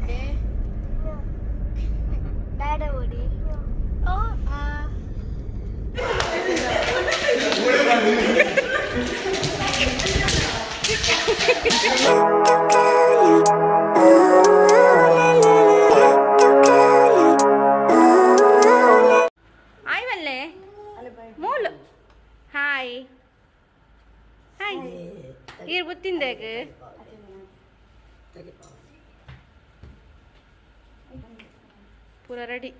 birthday? No. Dada birthday? No. Oh, Hi, Valle. Mol. Hi. Hi. Here, what's in there? Pura ready.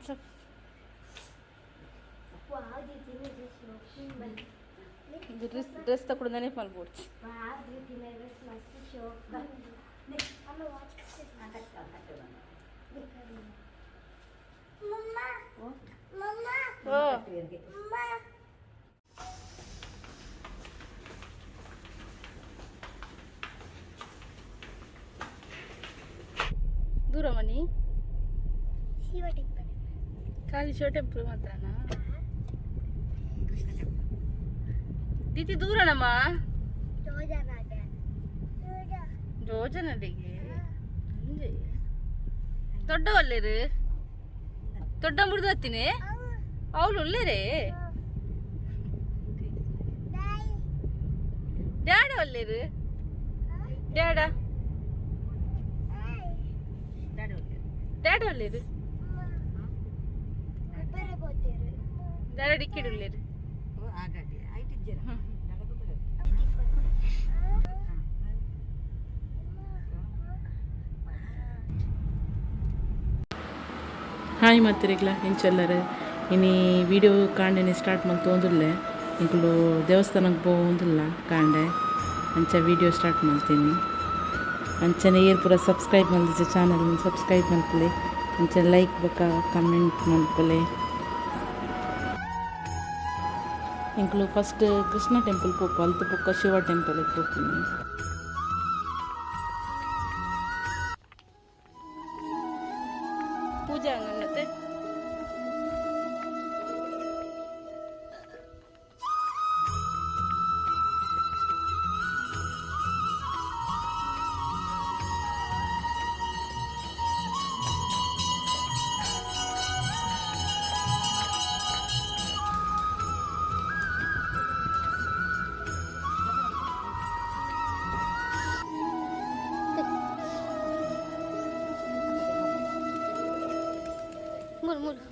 So. Dress ta kuda nane malbodu. Oh. ದೂರ ಮನಿ Shiva temple ಖಾಲಿ Shiva temple ಮಾತ್ರನಾ Didi ದೂರನಮ್ಮ ಜೋಜನಡಿಗೆ ಅಂಜೆ ದೊಡ್ಡವಲ್ಲೇರು ದೊಡ್ಡ ಮುರಿದು ಹತ್ತೀನಿ ಅವಳು ಒಳ್ಳೆರೇ ಡ್ಯಾಡ ಒಲ್ಲೇರು ಡ್ಯಾಡ ಡ್ಯಾಡ ಒಲ್ಲೇರು ಡ್ಯಾಡ ಡಿಕ್ಕಿಡ್ ಒಲ್ಲೇರು hi ಮಾತಿರಿಗ್ಲ ಇಂಚೆಲ್ಲರು ಇನ್ನು video ಕಾಂಡೆನೆ start ಮಾಡಿ ತೊಂದಿಲ್ಲ ಇಂಕಲು ದೇವಸ್ಥಾನಕ್ಕೆ ಹೋಗೋದಿಲ್ಲ ಕಾಂಡೆ ಅಂಚ ವಿಡಿಯೋ ಸ್ಟಾರ್ಟ್ ಮಾಡ್ತೀನಿ ಅಂಚನೆ ಏರ್ ಪೂರ ಸಬ್ಸ್ಕ್ರೈಬ್ ಮಾಡಿದ ಚಾನಲ್ನ ಸಬ್ಸ್ಕ್ರೈಬ್ ಮಾಡ್ಕೊಳ್ಳಿ ಅಂಚೆ ಲೈಕ್ ಬೇಕಾ ಕಮೆಂಟ್ ಮಾಡ್ಕೊಳ್ಳಿ ಇಂಕಲು ಫಸ್ಟ್ ಕೃಷ್ಣ ಟೆಂಪಲ್ ಪೋಪು ಅಲ್ತು ಪೊಕ್ಕ ಶಿವ ಟೆಂಪಲ್ಗೆ ಹೋಗ್ತೀನಿ ಪೂಜೆ ಹಂಗನ್ನತ್ತೆ ಮುರು ಮುರು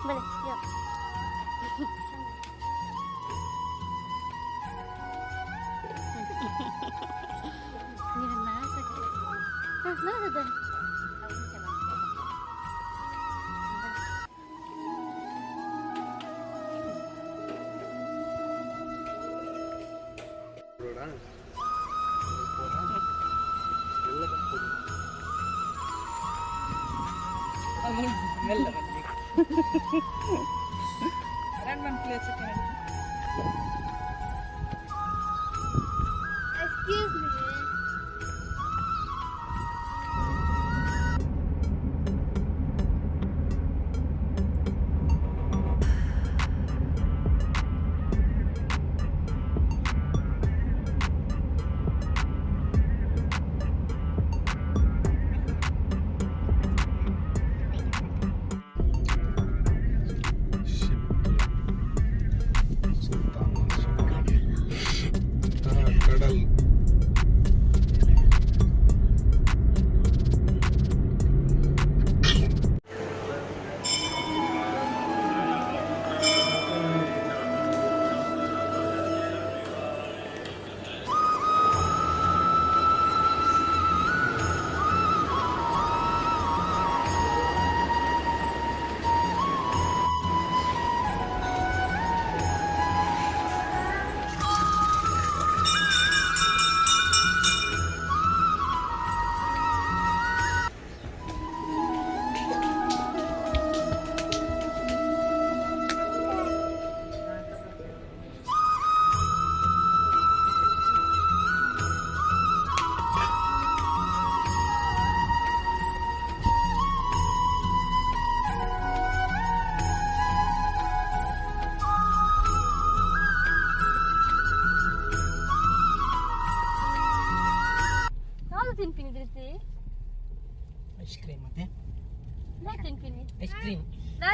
Boleh, yuk. Ini nasa. Nasa dah. Excuse me.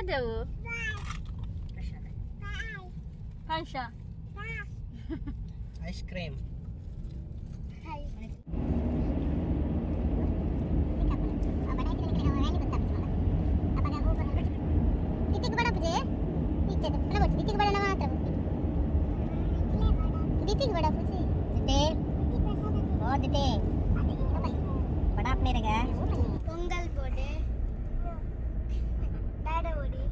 ದೇವು ಹಂಶ ಐಸ್ ಕ್ರೀಮ್ ಪೊಂಗಲ್ ಬೋಡೆ ಬೇಡ ಓಡಿ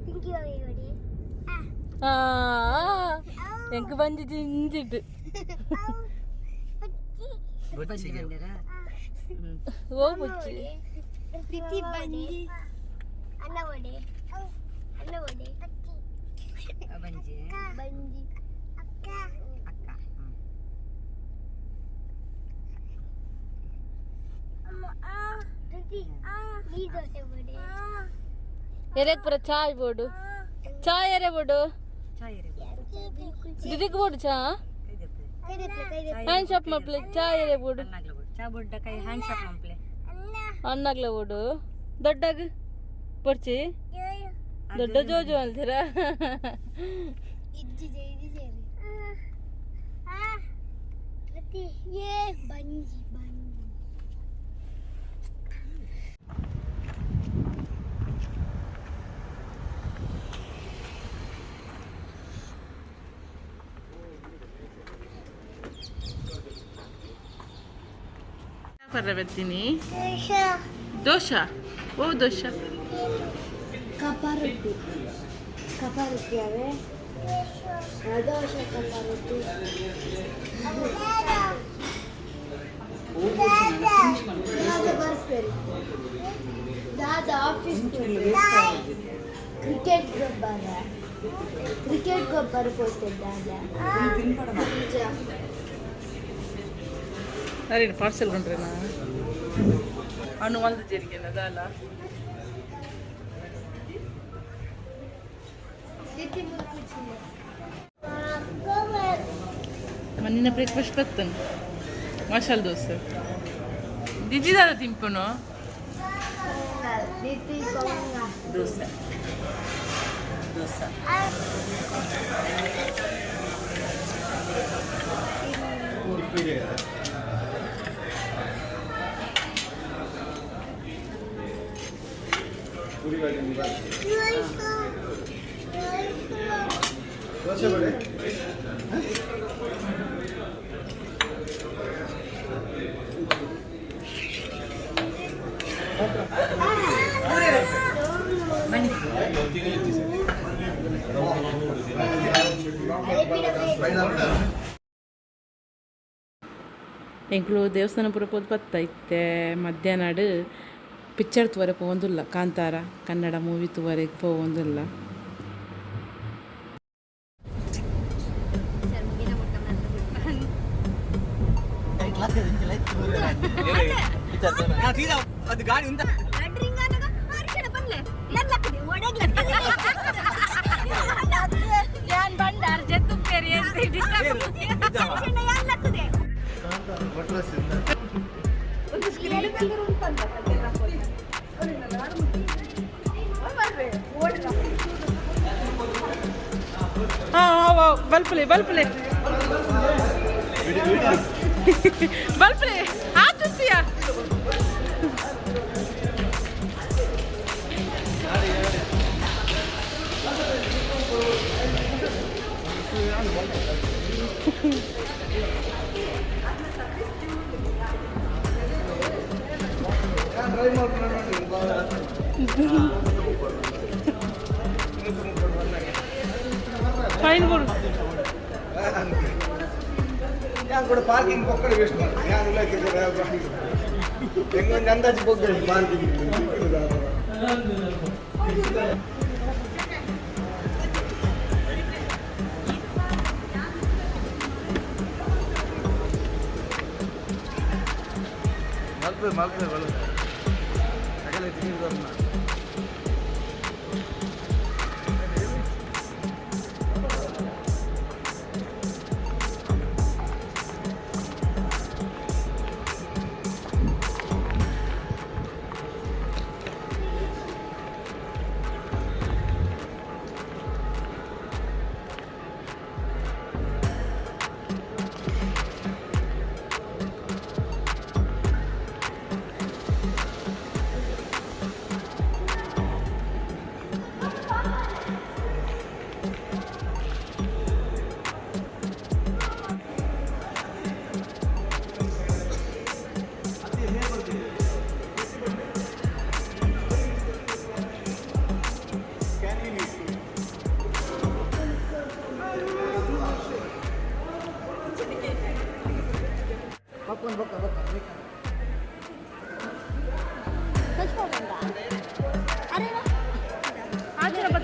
ಪಿಂಕಿ ಬಾವಿ ಓಡಿ ಎಂಕ್ ಬಂದಿದ್ದು ಇಂಜಿಟ್ಟು ಓ ಮುಚ್ಚಿ ತಿಥಿ ಬಂಜಿ ಅನ್ನ ಓಡಿ ಅನ್ನ ಓಡಿ ಬಂಜಿ ಬಂಜಿ ಅಕ್ಕ ಅಕ್ಕ ಅಮ್ಮ ತಿಥಿ ನೀ ದೋಸೆ ಓಡಿ ಎರೆಕ್ ಪುರ ಚಾಯ್ ಬೋಡು ಚಾಯ್ ಎರೆ ಬೋಡು ದಿದಿಕ್ ಬೋಡು ಚಾ ಹ್ಯಾಂಡ್ ಶಾಪ್ ಮಪ್ಲೆ ಚಾಯ್ ಎರೆ ಬೋಡು ಚಾ ಬುಡ್ಡ ಕೈ ಹ್ಯಾಂಡ್ ಶಾಪ್ ಮಂಪ್ಲೆ ಅನ್ನಾಗ್ಲ ಬೋಡು ದೊಡ್ಡಾಗ ಪೊಡ್ಚಿ ದೊಡ್ಡ ಜೋಜು ಅಂತೀರ ಇಜ್ಜಿದೆ ಇದಿದೆ ಪ್ರತಿ ಏ ಬಂಜಿ ಬಂಜಿ ಪರ್ರೆ ಬರ್ತೀನಿ ದೋಷ ಓ ದೋಷ ಕಪಾರೊಟ್ಟಿ ಕಪಾರೊಟ್ಟಿ ಅವೆ ದೋಸೆ ಕಪಾರೊಟ್ಟಿ ಬರ್ತಾರೆ ದಾದ ಆಫೀಸ್ ಕ್ರಿಕೆಟ್ ಗೊಬ್ಬರ ಕೊಡ್ತಿದ್ದ ಅರೆ ಪಾರ್ಸೆಲ್ ಕೊಂಡ್ರೇನಾ ಅವನು ಒಂದು ಜರಿಗೆ ಅದಲ್ಲ ಮಣ್ಣಿನ ಬ್ರೇಕ್ಫಾಸ್ಟ್ ಬರ್ತನು ಮಸಾಲೆ ದೋಸೆ ದಿದ್ದಿದಾದ ತಿಂಪನು ದೋಸೆ ದೋಸೆ ದೋಸೆ ಬಡೆ ಎಂಕ್ಲು ದೇವಸ್ಥಾನ ಪುರ ಪೋದು ಬತ್ತೈತೆ ಮಧ್ಯಾಹ್ನ ಪಿಕ್ಚರ್ ತುವರೆ ಪೋವಂದಿಲ್ಲ ಕಾಂತಾರ ಕನ್ನಡ ಮೂವಿ ತುವರೆಗೆ ಪೋವಂದಿಲ್ಲ ಅದು ಗಾಡಿ ಉಂಟ ಬಲ್ಪಲೆ ಬಲ್ಪಲೆ ಬಲ್ಪಲೆ ಆತುತ್ತೀಯ ಫೈನ್ ಬೋರ್ಡ್ ഞാൻ കൂടെ പാർക്കിംഗ് പൊക്കടി വേസ്റ്റ് ഞാൻ എങ്ങനെ അന്താജ് പൊക്കടി പാർക്കിംഗ് ಮಲ್ಪೆ ಅಗಲ ತಿಂಗಳು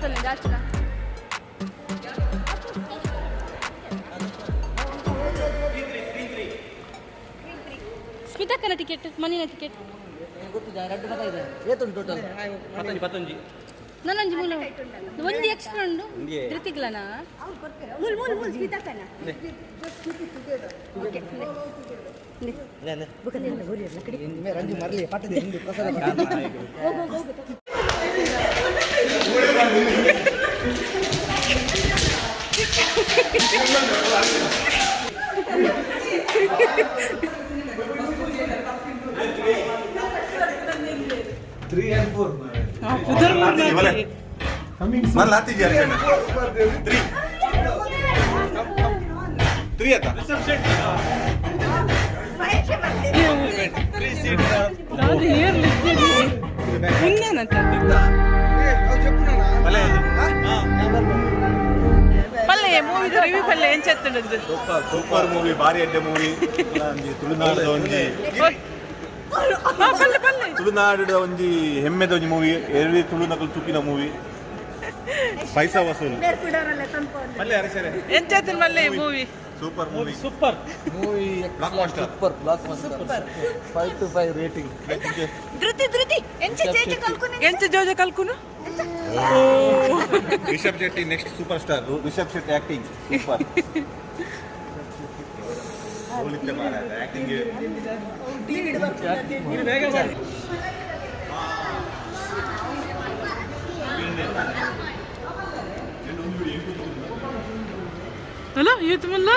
ಹೋದಲ್ಲ ಜಾಸ್ತಿ ಸ್ಮಿತಕ್ಕನ ಟಿಕೆಟ್ ಮನಿನ ಟಿಕೆಟ್ ನನ್ನೊಂಜಿ ಮೂಲ ಒಂದು ಎಕ್ಸ್ಟ್ರಾ ಉಂಡು ಧೃತಿಗ್ಲನಾ ರಂಜು ಮರಲಿ ಪಾಠದ ಹಿಂದೆ ಪ್ರಸಾದ Three and four. Man lati jari na. Three ata. Three seat. ಅದು ಏರ್ಲಿ ಮುಂದೇನಂತ ಪಲ್ಲೆ ಮೂವಿ ರಿವ್ಯೂ ಪಲ್ಲೆ ಏನ್ ಚೆತ್ತುಂಡು ಸೂಪರ್ ಮೂವಿ ಬಾರಿ ಎಡ್ಡೆ ಮೂವಿ ತುಳುನಾಡದ ಒಂಜಿ ತುಳುನಾಡದ ಒಂಜಿ ಹೆಮ್ಮೆದ ಒಂಜಿ ಮೂವಿ ಎಲ್ಲಿ ತುಳುನಕಲು ತುಪ್ಪಿನ ಮೂವಿ ಪೈಸಾ ವಸೂಲ್ ಮಲ್ಲೆ ಅರಸರೆ ಎಂಚತ್ತಿನ ಮಲ್ಲೆ movie super movie super movie super blockbuster 5 to 5 rating ಧೃತಿ ಎಂಚ ಜೋಜ ಕಲ್ಕುನು Rishab Shetty next superstar Rishab Shetty acting super ಹೋಲಿತ್ತೆ ಮಾರಾಯ ಆಕ್ಟಿಂಗ್ ಅಲ್ಲ ಇವತ್ತು ಮುಲ್ಲ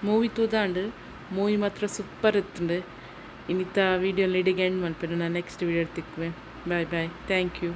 ಮೂವಿ ತೂದಾಂಡು ಮೂವಿ ಮಾತ್ರ ಸೂಪರ್ ಇತ್ತುಂಡು ಇನ್ನಿತ್ತ ವೀಡಿಯೋ ಲಿಡಿಗೆ ಎಂಡ್ ಮಲ್ಪೆರು ನಾನು ನೆಕ್ಸ್ಟ್ ವೀಡಿಯೋ ತಿಕ್ಕುವೆ ಬಾಯ್ ಬಾಯ್ ಥ್ಯಾಂಕ್ ಯು